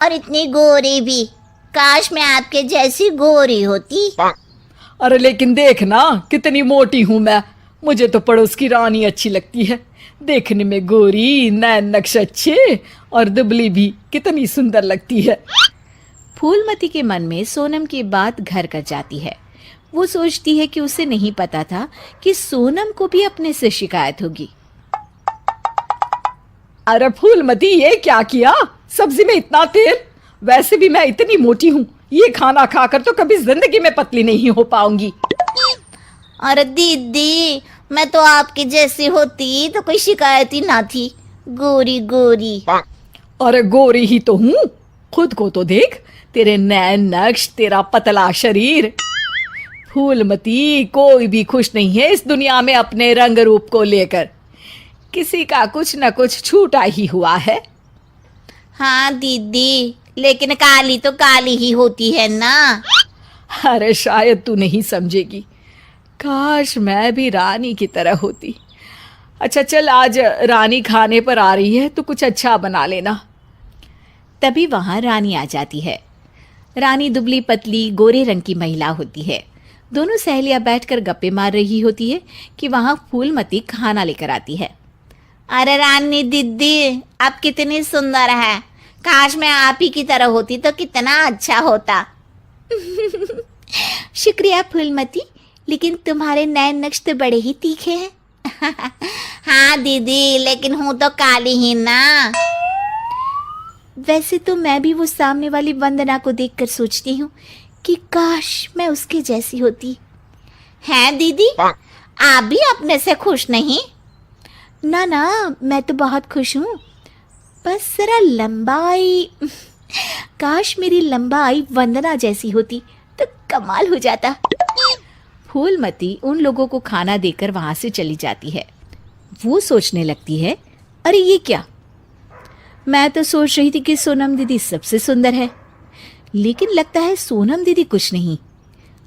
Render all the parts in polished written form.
और इतनी गोरी भी। काश मैं आपके जैसी गोरी होती। अरे लेकिन देख ना कितनी मोटी हूं मैं। मुझे तो पड़ोस की रानी अच्छी लगती है। देखने में गोरी, नैन नक्श अच्छे और दुबली भी कितनी सुंदर लगती है। फूलमती के मन में सोनम की बात घर कर जाती है। वो सोचती है कि उसे नहीं पता था कि सोनम को भी अपने से शिकायत होगी। अरे फूलमती, ये क्या किया? सब्जी में इतना तेल। वैसे भी मैं इतनी मोटी हूँ, ये खाना खाकर तो कभी जिंदगी में पतली नहीं हो पाऊंगी। अरे दीदी, मैं तो आपकी जैसी होती तो कोई शिकायत ही ना थी। गोरी गोरी। अरे गोरी ही तो हूँ। खुद को तो देख, तेरे नैन नक्श, तेरा पतला शरीर। फूलमती, कोई भी खुश नहीं है इस दुनिया में अपने रंग रूप को लेकर। किसी का कुछ न कुछ छूटा ही हुआ है। हाँ दीदी, लेकिन काली तो काली ही होती है ना। अरे शायद तू नहीं समझेगी। काश मैं भी रानी की तरह होती। अच्छा चल, आज रानी खाने पर आ रही है तो कुछ अच्छा बना लेना। तभी वहां रानी आ जाती है। रानी दुबली पतली गोरे रंग की महिला होती है। दोनों सहेलियां बैठकर गप्पे मार रही होती है कि वहां फूलमती खाना लेकर आती है। अरे रानी दीदी, आप कितनी सुंदर है। काश मैं आप ही की तरह होती तो कितना अच्छा होता। शुक्रिया फूलमती, लेकिन तुम्हारे नैन नक्श तो बड़े ही तीखे हैं। हाँ दीदी, लेकिन हूँ तो काली ही ना। वैसे तो मैं भी वो सामने वाली वंदना को देखकर सोचती हूँ कि काश मैं उसके जैसी होती। हैं दीदी, आप भी अपने से खुश नहीं? ना ना, मैं तो बहुत खुश हूँ। बस जरा लंबाई, काश मेरी लंबाई वंदना जैसी होती तो कमाल हो जाता। फूलमती उन लोगों को खाना देकर वहां से चली जाती है। वो सोचने लगती है, अरे ये क्या, मैं तो सोच रही थी कि सोनम दीदी सबसे सुंदर है, लेकिन लगता है सोनम दीदी कुछ नहीं।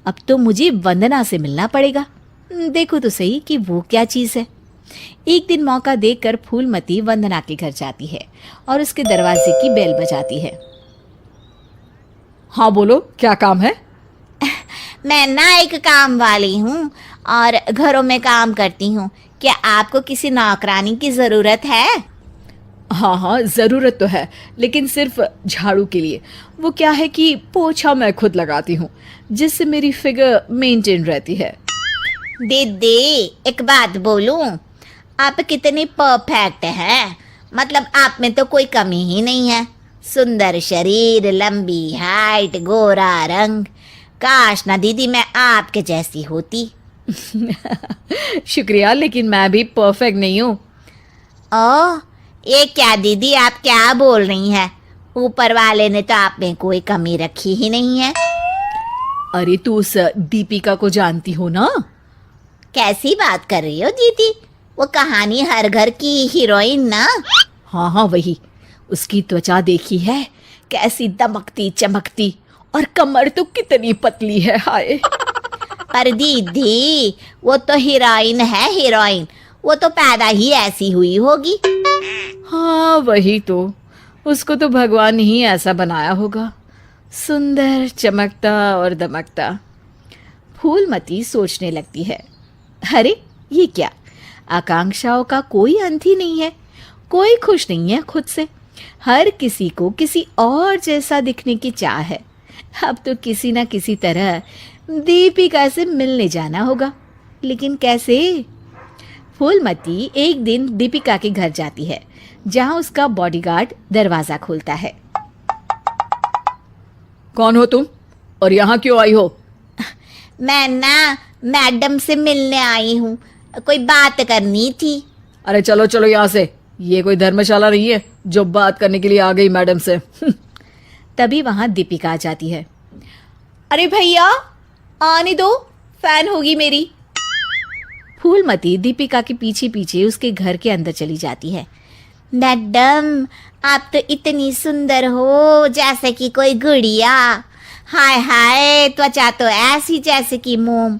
अब तो मुझे वंदना से मिलना पड़ेगा। देखो तो सही कि वो क्या चीज़ है। एक दिन मौका देखकर फूलमती वंदना के घर जाती है और उसके दरवाजे की बेल बजाती है। हाँ बोलो, क्या काम है? मैं ना एक काम वाली हूँ और घरों में काम करती हूँ। क्या आपको किसी नौकरानी की ज़रूरत है? हाँ हाँ, ज़रूरत तो है, लेकिन सिर्फ झाड़ू के लिए। वो क्या है कि पोछा मैं खुद लगाती हूँ, जिससे मेरी फिगर मेंटेन रहती है। दीदी, एक बात बोलूं, आप कितनी परफेक्ट हैं। मतलब आप में तो कोई कमी ही नहीं है। सुंदर शरीर, लंबी हाइट, गोरा रंग। काश ना दीदी मैं आपके जैसी होती। शुक्रिया, लेकिन मैं भी परफेक्ट नहीं हूँ। ओह, ये क्या दीदी, आप क्या बोल रही हैं? ऊपर वाले ने तो आप में कोई कमी रखी ही नहीं है। अरे तू उस दीपिका को जानती हो ना? कैसी बात कर रही हो दीदी? वो कहानी हर घर की हीरोइन ना? हाँ हाँ वही। उसकी त्वचा देखी है, कैसी दमकती चमकती, और कमर तो कितनी पतली है। हाय। पर दीदी, वो तो हीरोइन है, हीरोइन। वो तो पैदा ही ऐसी हुई होगी। हाँ वही तो, उसको तो भगवान ही ऐसा बनाया होगा, सुंदर, चमकता और दमकता। फूलमती सोचने लगती है, अरे ये क्या, आकांक्षाओं का कोई अंत ही नहीं है। कोई खुश नहीं है खुद से। हर किसी को किसी और जैसा दिखने की चाह है। अब तो किसी ना किसी तरह दीपिका से मिलने जाना होगा, लेकिन कैसे? फूलमती एक दिन दीपिका के घर जाती है, जहां उसका बॉडीगार्ड दरवाजा खोलता है। कौन हो तुम और यहाँ क्यों आई हो? मैं ना मैडम से मिलने आई हूँ, कोई बात करनी थी। अरे चलो चलो यहाँ से, ये कोई धर्मशाला नहीं है जो बात करने के लिए आ गई मैडम से। तभी वहां दीपिका आ जाती है। अरे भैया आने दो, फैन होगी मेरी। फूलमती दीपिका के पीछे पीछे उसके घर के अंदर चली जाती है। मैडम, आप तो इतनी सुंदर हो जैसे कि कोई गुड़िया। हाय हाय, त्वचा तो ऐसी जैसे कि मोम।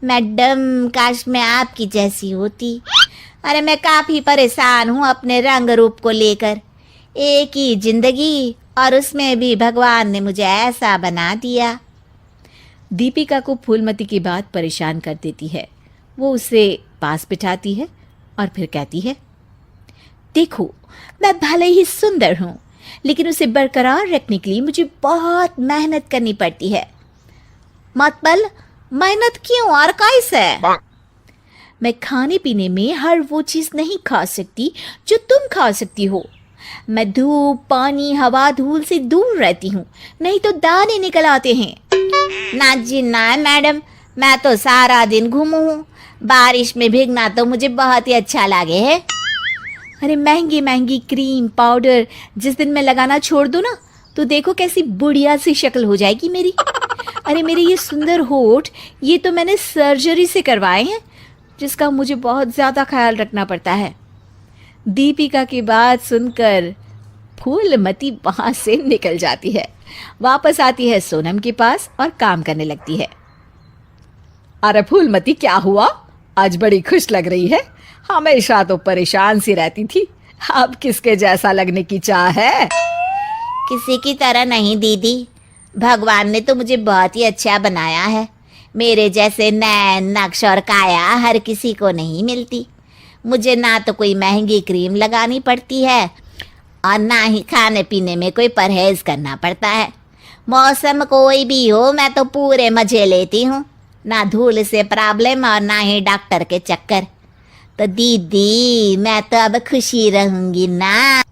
मैडम, काश मैं आपकी जैसी होती। अरे मैं काफ़ी परेशान हूँ अपने रंग रूप को लेकर। एक ही जिंदगी और उसमें भी भगवान ने मुझे ऐसा बना दिया। दीपिका को फूलमती की बात परेशान कर देती है। वो उसे पास बिठाती है और फिर कहती है, देखो, मैं भले ही सुंदर हूँ, लेकिन उसे बरकरार रखने के लिए मुझे बहुत मेहनत करनी पड़ती है। मतलब मेहनत क्यों और कैसे? मैं खाने पीने में हर वो चीज़ नहीं खा सकती जो तुम खा सकती हो। मैं धूप, पानी, हवा, धूल से दूर रहती हूँ, नहीं तो दाने निकल आते हैं। ना जी ना मैडम, मैं तो सारा दिन घूमू हूँ। बारिश में भीगना तो मुझे बहुत ही अच्छा लगे है। अरे महंगी महंगी क्रीम, पाउडर जिस दिन मैं लगाना छोड़ दूँ ना, तो देखो कैसी बुढ़िया सी शक्ल हो जाएगी मेरी। अरे मेरे ये सुंदर होठ, ये तो मैंने सर्जरी से करवाए हैं, जिसका मुझे बहुत ज़्यादा ख्याल रखना पड़ता है। दीपिका की बात सुनकर फूलमती वहाँ से निकल जाती है। वापस आती है सोनम के पास और काम करने लगती है। अरे फूलमती, क्या हुआ? आज बड़ी खुश लग रही है। हमेशा तो परेशान सी रहती थी, अब किसके जैसा लगने की चाह है? किसी की तरह नहीं दीदी, भगवान ने तो मुझे बहुत ही अच्छा बनाया है। मेरे जैसे नैन, नक्श और काया हर किसी को नहीं मिलती। मुझे ना तो कोई महंगी क्रीम लगानी पड़ती है और ना ही खाने पीने में कोई परहेज करना पड़ता है। मौसम कोई भी हो, मैं तो पूरे मजे लेती हूँ। ना धूल से प्रॉब्लम और ना ही डॉक्टर के चक्कर। तो दीदी, मैं तो अब खुशी रहूँगी ना।